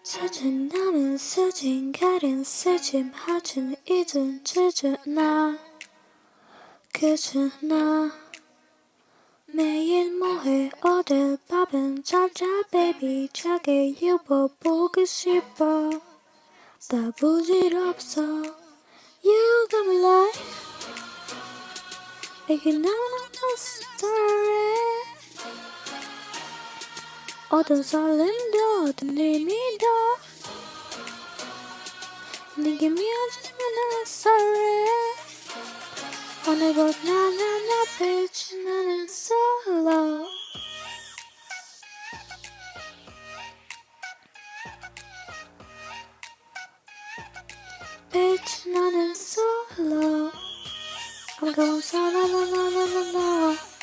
젖은 남은 수진 가린 쓰짐 하진 이든 짖은 나 그저 나 매일 뭐해 어딜 밥은 잡자 baby 자게 입어보고 싶어 다 부질없어 You got me like 이게 나는 story 어떤 설렘도 어떤 의미도 네게 미워지면 I'm sorry 오늘부터 나는 앞에 나는 solo bitch 나는 solo I'm going solo no no no no no